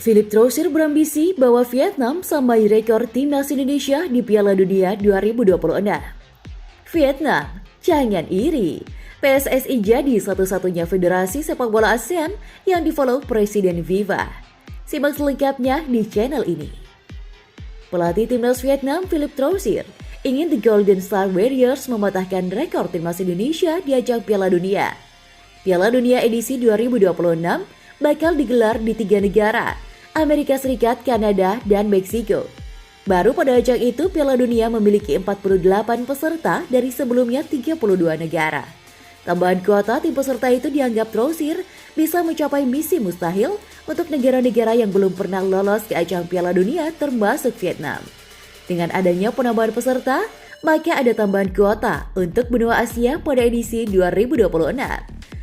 Philippe Troussier berambisi bawa Vietnam sampai rekor timnas Indonesia di Piala Dunia 2026. Vietnam, jangan iri. PSSI jadi satu-satunya federasi sepak bola ASEAN yang di-follow Presiden Viva. Simak selengkapnya di channel ini. Pelatih timnas Vietnam Philippe Troussier ingin The Golden Star Warriors mematahkan rekor timnas Indonesia di ajang Piala Dunia. Piala Dunia edisi 2026 bakal digelar di 3 negara, Amerika Serikat, Kanada, dan Meksiko. Baru pada ajang itu Piala Dunia memiliki 48 peserta dari sebelumnya 32 negara. Tambahan kuota tim peserta itu dianggap Troussier bisa mencapai misi mustahil untuk negara-negara yang belum pernah lolos ke ajang Piala Dunia termasuk Vietnam. Dengan adanya penambahan peserta, maka ada tambahan kuota untuk benua Asia pada edisi 2026.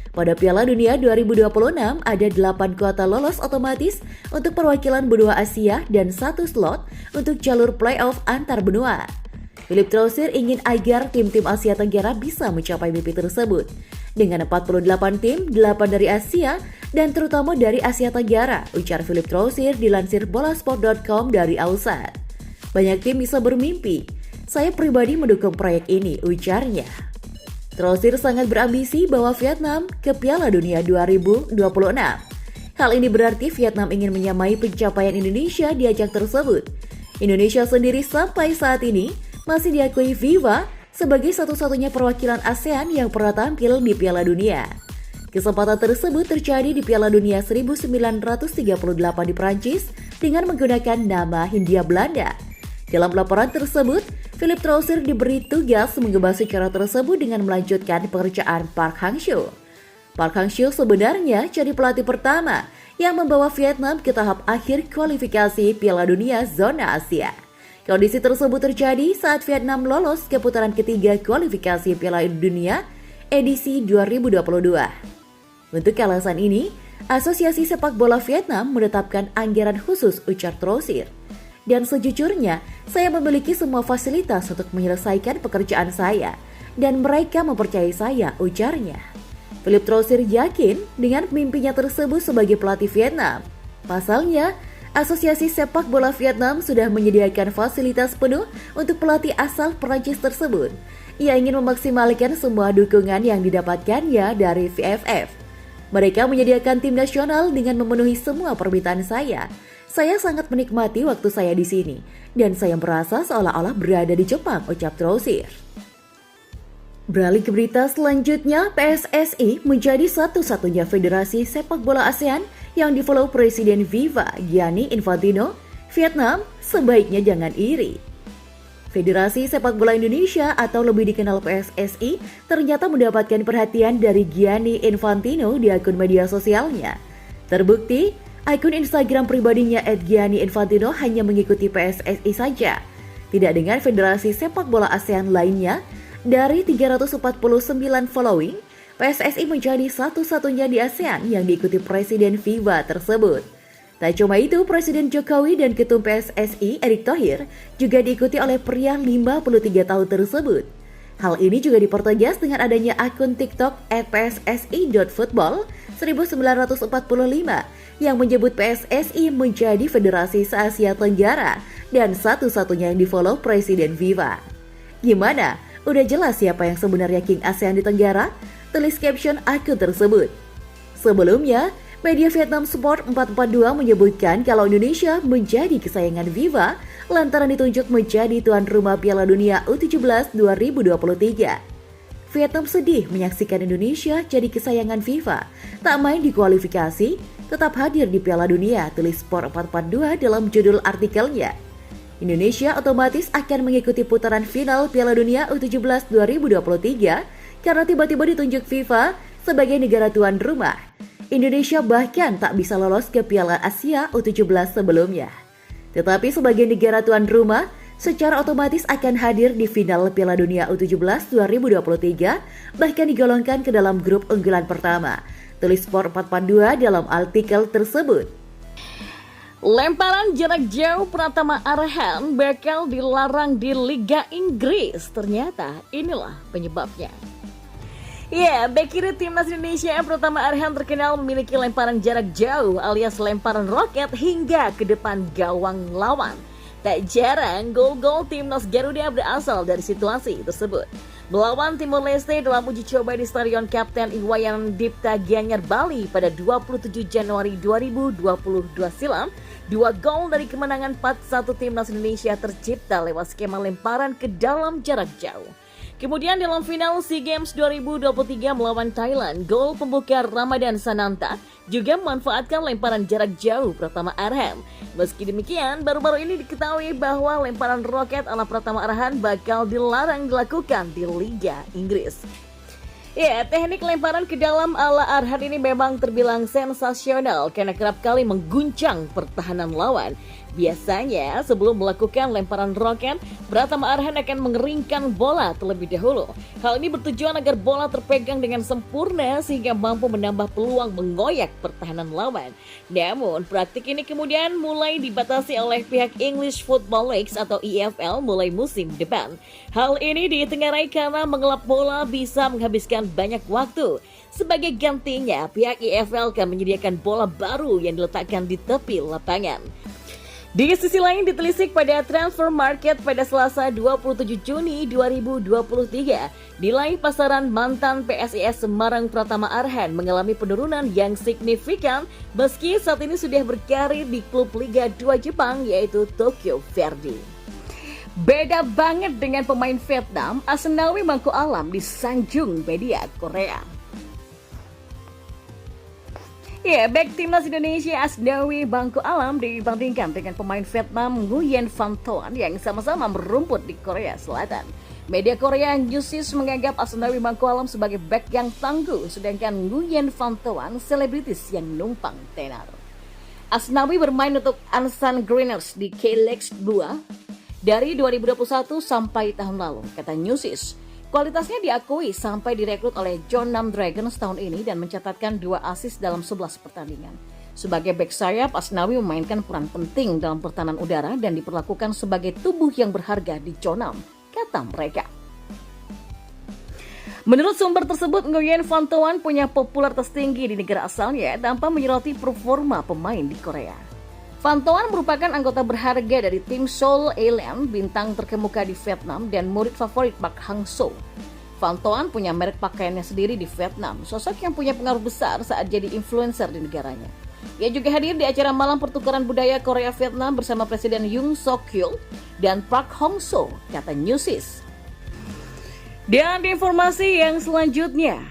Pada Piala Dunia 2026 ada 8 kuota lolos otomatis untuk perwakilan benua Asia dan 1 slot untuk jalur playoff antar benua. Philippe Troussier ingin agar tim-tim Asia Tenggara bisa mencapai mimpi tersebut. Dengan 48 tim, 8 dari Asia dan terutama dari Asia Tenggara, ujar Philippe Troussier dilansir bolasport.com dari Ausat. Banyak tim bisa bermimpi. Saya pribadi mendukung proyek ini, ujarnya. Troussier sangat berambisi bawa Vietnam ke Piala Dunia 2026. Hal ini berarti Vietnam ingin menyamai pencapaian Indonesia di ajang tersebut. Indonesia sendiri sampai saat ini masih diakui Viva sebagai satu-satunya perwakilan ASEAN yang pernah tampil di Piala Dunia. Kesempatan tersebut terjadi di Piala Dunia 1938 di Prancis dengan menggunakan nama Hindia Belanda. Dalam laporan tersebut, Philippe Troussier diberi tugas mengebas secara tersebut dengan melanjutkan pekerjaan Park Hang-seo. Park Hang-seo sebenarnya jadi pelatih pertama yang membawa Vietnam ke tahap akhir kualifikasi Piala Dunia zona Asia. Kondisi tersebut terjadi saat Vietnam lolos ke putaran ketiga kualifikasi Piala Dunia edisi 2022. Untuk alasan ini, Asosiasi Sepak Bola Vietnam menetapkan anggaran khusus, ujar Troussier. Dan sejujurnya, saya memiliki semua fasilitas untuk menyelesaikan pekerjaan saya, dan mereka mempercayai saya, ujarnya. Philippe Troussier yakin dengan mimpinya tersebut sebagai pelatih Vietnam. Pasalnya, Asosiasi Sepak Bola Vietnam sudah menyediakan fasilitas penuh untuk pelatih asal Perancis tersebut. Ia ingin memaksimalkan semua dukungan yang didapatkannya dari VFF. Mereka menyediakan tim nasional dengan memenuhi semua permintaan saya. Saya sangat menikmati waktu saya di sini, dan saya merasa seolah-olah berada di Jepang, ucap Troussier. Beralih ke berita selanjutnya, PSSI menjadi satu-satunya federasi sepak bola ASEAN yang di-follow Presiden Viva Gianni Infantino. Vietnam, sebaiknya jangan iri. Federasi Sepak Bola Indonesia atau lebih dikenal PSSI ternyata mendapatkan perhatian dari Gianni Infantino di akun media sosialnya. Terbukti, akun Instagram pribadinya @gianni_infantino hanya mengikuti PSSI saja, tidak dengan federasi sepak bola ASEAN lainnya. Dari 349 following, PSSI menjadi satu-satunya di ASEAN yang diikuti Presiden Viva tersebut. Tak cuma itu, Presiden Jokowi dan Ketum PSSI Erick Thohir juga diikuti oleh pria 53 tahun tersebut. Hal ini juga dipertegas dengan adanya akun TikTok @pssi.football 1945 yang menyebut PSSI menjadi federasi se-Asia Tenggara dan satu-satunya yang di-follow Presiden Viva. Gimana? Udah jelas siapa yang sebenarnya King ASEAN di Tenggara? Tulis caption akun tersebut. Sebelumnya, media Vietnam Sport 442 menyebutkan kalau Indonesia menjadi kesayangan Viva lantaran ditunjuk menjadi tuan rumah Piala Dunia U17 2023. Vietnam sedih menyaksikan Indonesia jadi kesayangan Viva. Tak main di kualifikasi, tetap hadir di Piala Dunia, tulis Sport 442 dalam judul artikelnya. Indonesia otomatis akan mengikuti putaran final Piala Dunia U17 2023 karena tiba-tiba ditunjuk FIFA sebagai negara tuan rumah. Indonesia bahkan tak bisa lolos ke Piala Asia U17 sebelumnya. Tetapi sebagai negara tuan rumah, secara otomatis akan hadir di final Piala Dunia U17 2023, bahkan digolongkan ke dalam grup unggulan pertama, tulis Sport 442 dalam artikel tersebut. Lemparan jarak jauh Pratama Arhan bakal dilarang di Liga Inggris. Ternyata inilah penyebabnya. Ya, bek kiri timnas Indonesia pertama Arhan terkenal memiliki lemparan jarak jauh alias lemparan roket hingga ke depan gawang lawan. Tak jarang gol-gol timnas Garuda berasal dari situasi tersebut. Melawan Timor Leste dalam uji coba di Stadion Kapten Iwayan Dipta Gianyar Bali pada 27 Januari 2022 silam, 2 gol dari kemenangan 4-1 timnas Indonesia tercipta lewat skema lemparan ke dalam jarak jauh. Kemudian dalam final SEA Games 2023 melawan Thailand, gol pembuka Ramadan Sananta juga memanfaatkan lemparan jarak jauh Pratama Arhan. Meski demikian, baru-baru ini diketahui bahwa lemparan roket ala Pratama Arhan bakal dilarang dilakukan di Liga Inggris. Ya, teknik lemparan ke dalam ala Arhan ini memang terbilang sensasional karena kerap kali mengguncang pertahanan lawan. Biasanya sebelum melakukan lemparan roket, Pratama Arhan akan mengeringkan bola terlebih dahulu. Hal ini bertujuan agar bola terpegang dengan sempurna sehingga mampu menambah peluang mengoyak pertahanan lawan. Namun, praktik ini kemudian mulai dibatasi oleh pihak English Football League atau EFL mulai musim depan. Hal ini ditengarai karena mengelap bola bisa menghabiskan banyak waktu. Sebagai gantinya, pihak EFL akan menyediakan bola baru yang diletakkan di tepi lapangan. Di sisi lain ditelisik pada transfer market pada Selasa 27 Juni 2023, nilai pasaran mantan PSIS Semarang Pratama Arhan mengalami penurunan yang signifikan meski saat ini sudah berkarir di klub Liga 2 Jepang yaitu Tokyo Verdy. Beda banget dengan pemain Vietnam, Asnawi Mangku Alam disanjung media Korea. Ya, bek timnas Indonesia Asnawi Mangku Alam dibandingkan dengan pemain Vietnam Nguyen Van Toan yang sama-sama merumput di Korea Selatan. Media Korea Newsis menganggap Asnawi Mangku Alam sebagai bek yang tangguh, sedangkan Nguyen Van Toan selebritis yang numpang tenar. Asnawi bermain untuk Ansan Greeners di K-League 2 dari 2021 sampai tahun lalu, kata Newsis. Kualitasnya diakui sampai direkrut oleh Jeonnam Dragons tahun ini dan mencatatkan 2 assist dalam 11 pertandingan. Sebagai bek sayap, Asnawi memainkan peran penting dalam pertahanan udara dan diperlakukan sebagai tubuh yang berharga di Jeonnam, kata mereka. Menurut sumber tersebut, Nguyen Van Toan punya popularitas tinggi di negara asalnya tanpa menyoroti performa pemain di Korea. Van Toan merupakan anggota berharga dari tim Seoul Airlines, bintang terkemuka di Vietnam dan murid favorit Park Hang-seo. Van Toan punya merek pakaiannya sendiri di Vietnam, sosok yang punya pengaruh besar saat jadi influencer di negaranya. Ia juga hadir di acara malam pertukaran budaya Korea-Vietnam bersama Presiden Yoon Suk-yeol dan Park Hang-seo, kata Newsis. Dan informasi yang selanjutnya,